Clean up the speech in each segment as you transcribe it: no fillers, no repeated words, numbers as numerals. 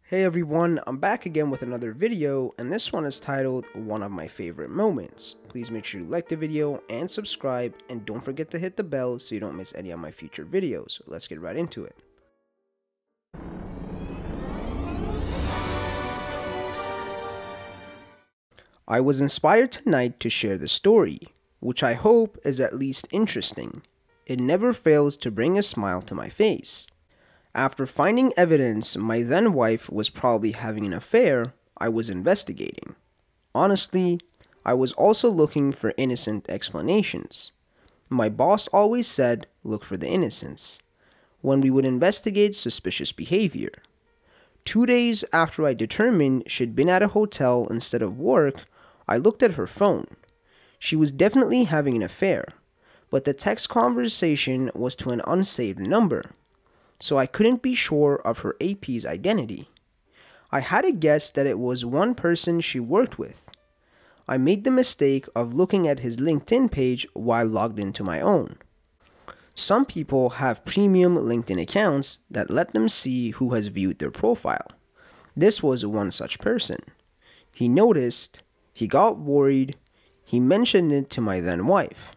Hey everyone, I'm back again with another video, and this one is titled One of My Favorite Moments. Please make sure you like the video and subscribe, and don't forget to hit the bell so you don't miss any of my future videos. Let's get right into it. I was inspired tonight to share the story, which I hope is at least interesting. It never fails to bring a smile to my face. After finding evidence my then wife was probably having an affair, I was investigating. Honestly, I was also looking for innocent explanations. My boss always said, look for the innocence, when we would investigate suspicious behavior. 2 days after I determined she'd been at a hotel instead of work, I looked at her phone. She was definitely having an affair, but the text conversation was to an unsaved number, so I couldn't be sure of her AP's identity. I had a guess that it was one person she worked with. I made the mistake of looking at his LinkedIn page while logged into my own. Some people have premium LinkedIn accounts that let them see who has viewed their profile. This was one such person. He noticed, he got worried, he mentioned it to my then wife.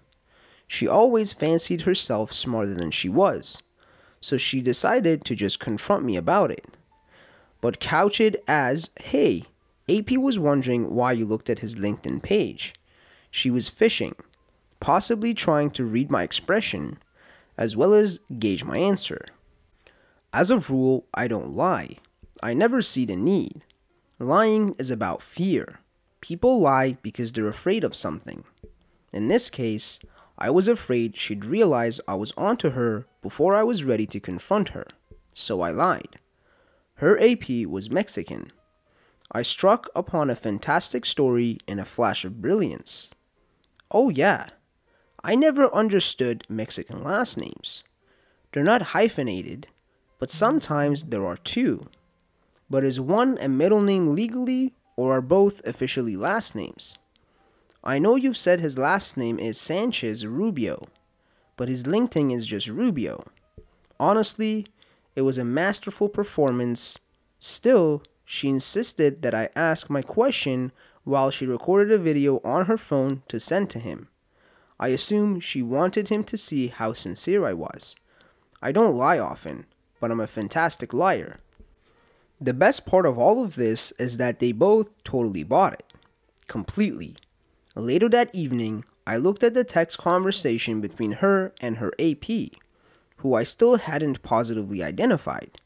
She always fancied herself smarter than she was, so she decided to just confront me about it, but couch it as, hey, AP was wondering why you looked at his LinkedIn page. She was fishing, possibly trying to read my expression, as well as gauge my answer. As a rule, I don't lie. I never see the need. Lying is about fear. People lie because they're afraid of something. In this case, I was afraid she'd realize I was onto her before I was ready to confront her, so I lied. Her AP was Mexican. I struck upon a fantastic story in a flash of brilliance. Oh yeah, I never understood Mexican last names. They're not hyphenated, but sometimes there are two. But is one a middle name legally, or are both officially last names? I know you've said his last name is Sanchez Rubio, but his LinkedIn is just Rubio. Honestly, it was a masterful performance. Still, she insisted that I ask my question while she recorded a video on her phone to send to him. I assume she wanted him to see how sincere I was. I don't lie often, but I'm a fantastic liar. The best part of all of this is that they both totally bought it. Completely. Later that evening, I looked at the text conversation between her and her AP, who I still hadn't positively identified.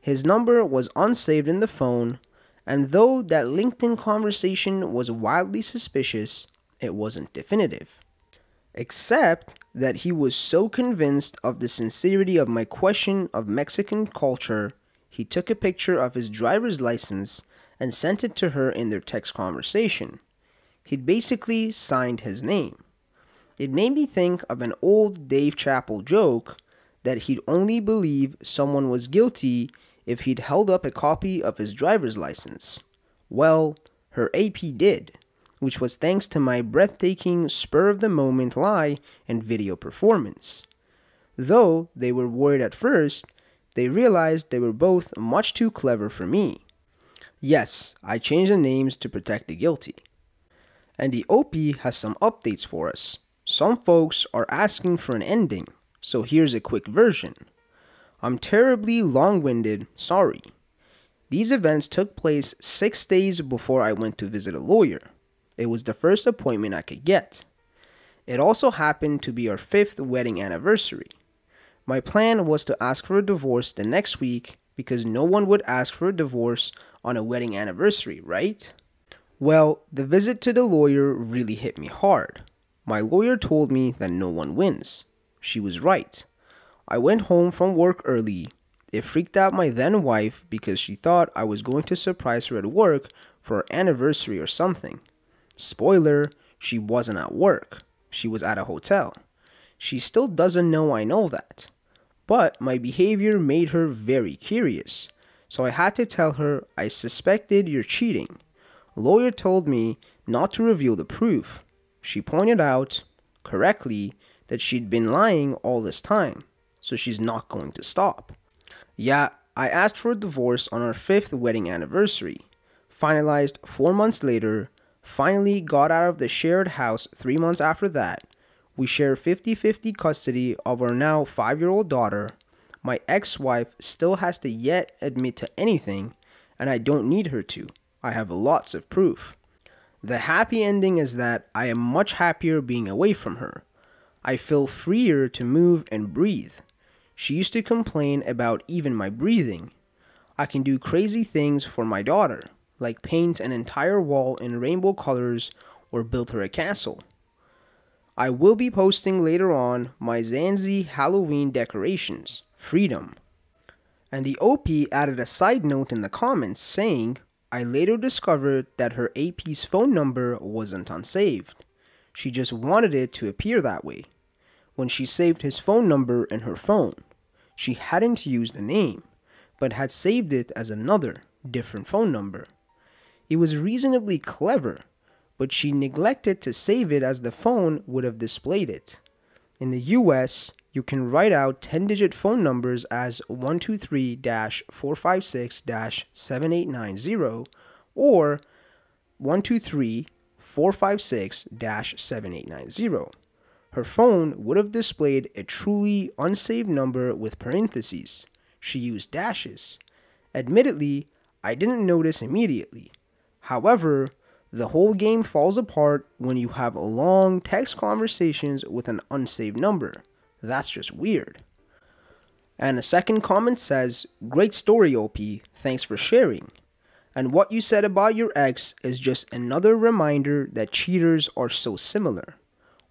His number was unsaved in the phone, and though that LinkedIn conversation was wildly suspicious, it wasn't definitive. Except that he was so convinced of the sincerity of my question of Mexican culture, he took a picture of his driver's license and sent it to her in their text conversation. He'd basically signed his name. It made me think of an old Dave Chappelle joke that he'd only believe someone was guilty if he'd held up a copy of his driver's license. Well, her AP did, which was thanks to my breathtaking spur-of-the-moment lie and video performance. Though they were worried at first, they realized they were both much too clever for me. Yes, I changed the names to protect the guilty. And the OP has some updates for us. Some folks are asking for an ending, so here's a quick version. I'm terribly long-winded, sorry. These events took place 6 days before I went to visit a lawyer. It was the first appointment I could get. It also happened to be our 5th wedding anniversary. My plan was to ask for a divorce the next week because no one would ask for a divorce on a wedding anniversary, right? Well, the visit to the lawyer really hit me hard. My lawyer told me that no one wins. She was right. I went home from work early. It freaked out my then wife because she thought I was going to surprise her at work for her anniversary or something. Spoiler, she wasn't at work. She was at a hotel. She still doesn't know I know that. But my behavior made her very curious, so I had to tell her I suspected you're cheating. Lawyer told me not to reveal the proof. She pointed out, correctly, that she'd been lying all this time, so she's not going to stop. Yeah, I asked for a divorce on our 5th wedding anniversary, finalized 4 months later, finally got out of the shared house 3 months after that. We share 50-50 custody of our now 5-year-old daughter. My ex-wife still has to yet admit to anything, and I don't need her to. I have lots of proof. The happy ending is that I am much happier being away from her. I feel freer to move and breathe. She used to complain about even my breathing. I can do crazy things for my daughter, like paint an entire wall in rainbow colors or build her a castle. I will be posting later on my Zanzi Halloween decorations, Freedom. And the OP added a side note in the comments saying, I later discovered that her AP's phone number wasn't unsaved. She just wanted it to appear that way. When she saved his phone number in her phone, she hadn't used a name, but had saved it as another, different phone number. It was reasonably clever, but she neglected to save it as the phone would have displayed it. In the US, you can write out 10-digit phone numbers as 123-456-7890 or 123-456-7890. Her phone would have displayed a truly unsaved number with parentheses. She used dashes. Admittedly, I didn't notice immediately. However, the whole game falls apart when you have long text conversations with an unsaved number. That's just weird. And a second comment says, great story, OP. Thanks for sharing. And what you said about your ex is just another reminder that cheaters are so similar,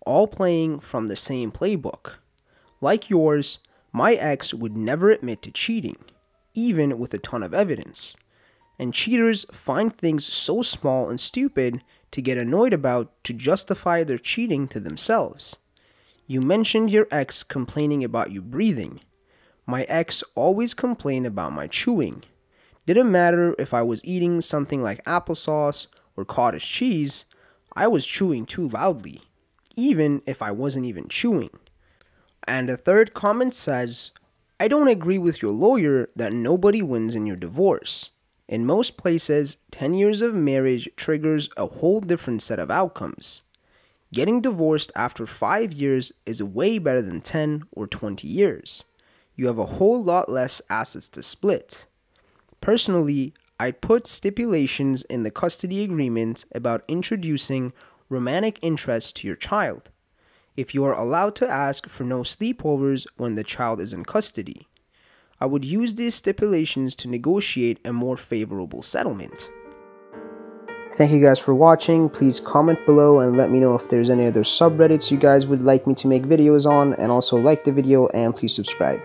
all playing from the same playbook. Like yours, my ex would never admit to cheating, even with a ton of evidence. And cheaters find things so small and stupid to get annoyed about to justify their cheating to themselves. You mentioned your ex complaining about you breathing. My ex always complained about my chewing. Didn't matter if I was eating something like applesauce or cottage cheese, I was chewing too loudly, even if I wasn't even chewing. And a third comment says, I don't agree with your lawyer that nobody wins in your divorce. In most places, 10 years of marriage triggers a whole different set of outcomes. Getting divorced after 5 years is way better than 10 or 20 years. You have a whole lot less assets to split. Personally, I'd put stipulations in the custody agreement about introducing romantic interest to your child. If you are allowed to ask for no sleepovers when the child is in custody, I would use these stipulations to negotiate a more favorable settlement. Thank you guys for watching. Please comment below and let me know if there's any other subreddits you guys would like me to make videos on, and also like the video and please subscribe.